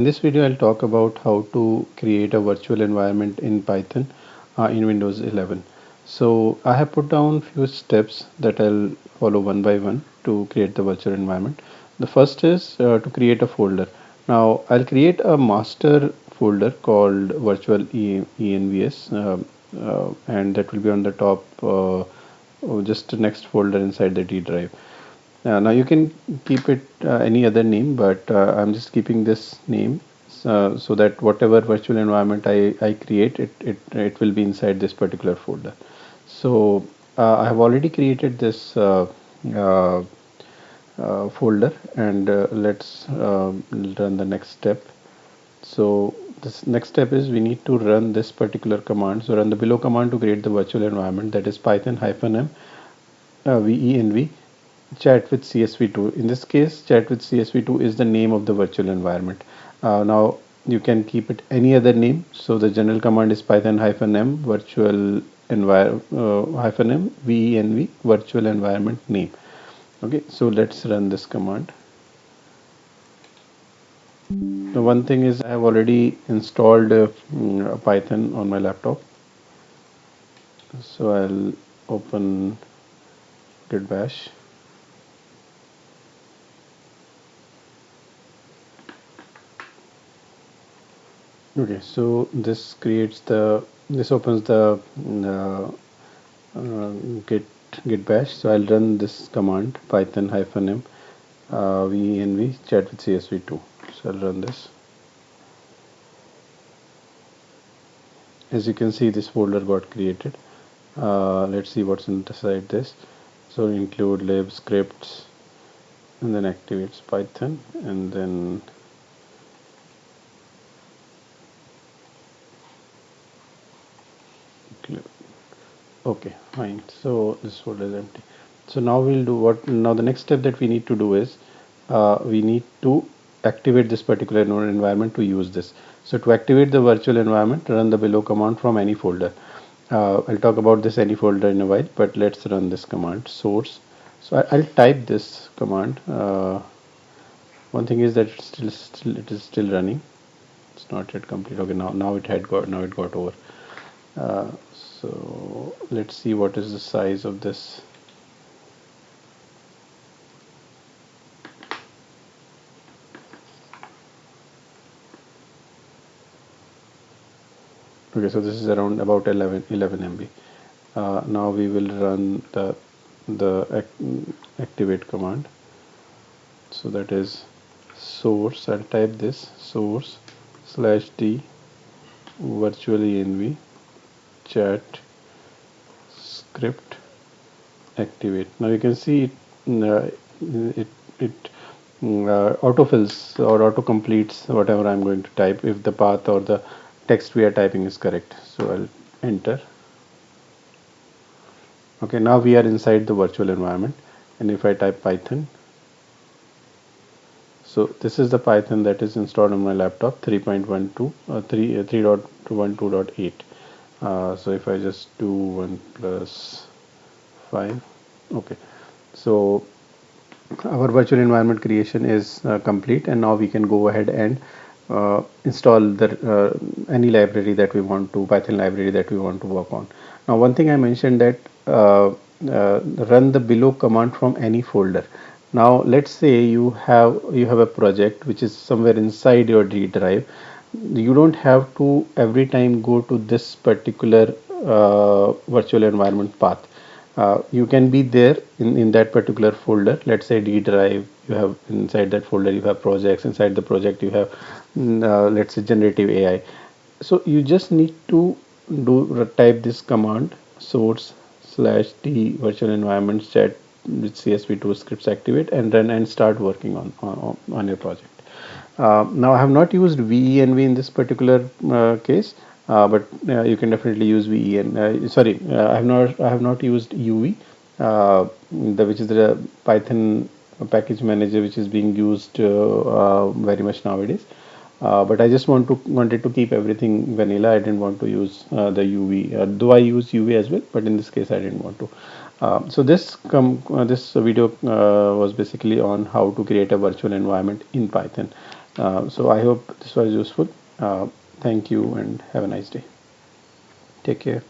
In this video, I'll talk about how to create a virtual environment in Python in Windows 11. So I have put down few steps that I'll follow one by one to create the virtual environment. The first is to create a folder. Now I'll create a master folder called virtual envs and that will be on the top just the next folder inside the D drive. Now you can keep it any other name, but I'm just keeping this name so that whatever virtual environment I create, it will be inside this particular folder. So I have already created this uh, folder, and let's run the next step. So this next step is we need to run this particular command. So run the below command to create the virtual environment, that is python -m venv chat with CSV2. In this case, chat with CSV2 is the name of the virtual environment. Now you can keep it any other name. So the general command is python -m virtual -m venv virtual environment name. Okay, so let's run this command. The one thing is I have already installed Python on my laptop. So I'll open git bash. Okay, so this opens the uh, uh, git git bash. So I'll run this command python -m venv chat with csv2. So I'll run this. As you can see, this folder got created. Let's see what's inside this. So include lib scripts, and then activates python, and then okay, fine. So this folder is empty. So now we'll do what? Now the next step that we need to do is we need to activate this particular environment to use this. So to activate the virtual environment, run the below command from any folder. I'll talk about this any folder in a while, but let's run this command source. So I'll type this command. One thing is that it is still running. It's not yet complete. Okay, now it got over. So let's see what is the size of this. Okay, so this is around about 11 MB. Now we will run the activate command. So that is source. I'll type this source /d virtual env chat script activate. Now you can see it autofills or auto completes whatever I'm going to type if the path or the text we are typing is correct. So I'll enter. Okay, now we are inside the virtual environment, and if I type python, so this is the python that is installed on my laptop 3.12 3.12.8. So if I just do 1 plus 5, okay, so our virtual environment creation is complete, and now we can go ahead and install the any library that we want to, Python library that we want to work on. Now one thing I mentioned that run the below command from any folder. Now let's say you have a project which is somewhere inside your D drive. You don't have to every time go to this particular virtual environment path. You can be there in that particular folder. Let's say D drive, you have inside that folder you have projects. Inside the project you have let's say generative AI. So you just need to type this command source /d virtual environment chat with csv2 scripts activate, and run and start working on your project. Now I have not used venv in this particular case, but you can definitely use ven. I have not used uv, which is the Python package manager which is being used very much nowadays. But I just wanted to keep everything vanilla. I didn't want to use the UV, though I use UV as well, but in this case I didn't want to. So this video was basically on how to create a virtual environment in Python. So I hope this was useful. Thank you and have a nice day. Take care.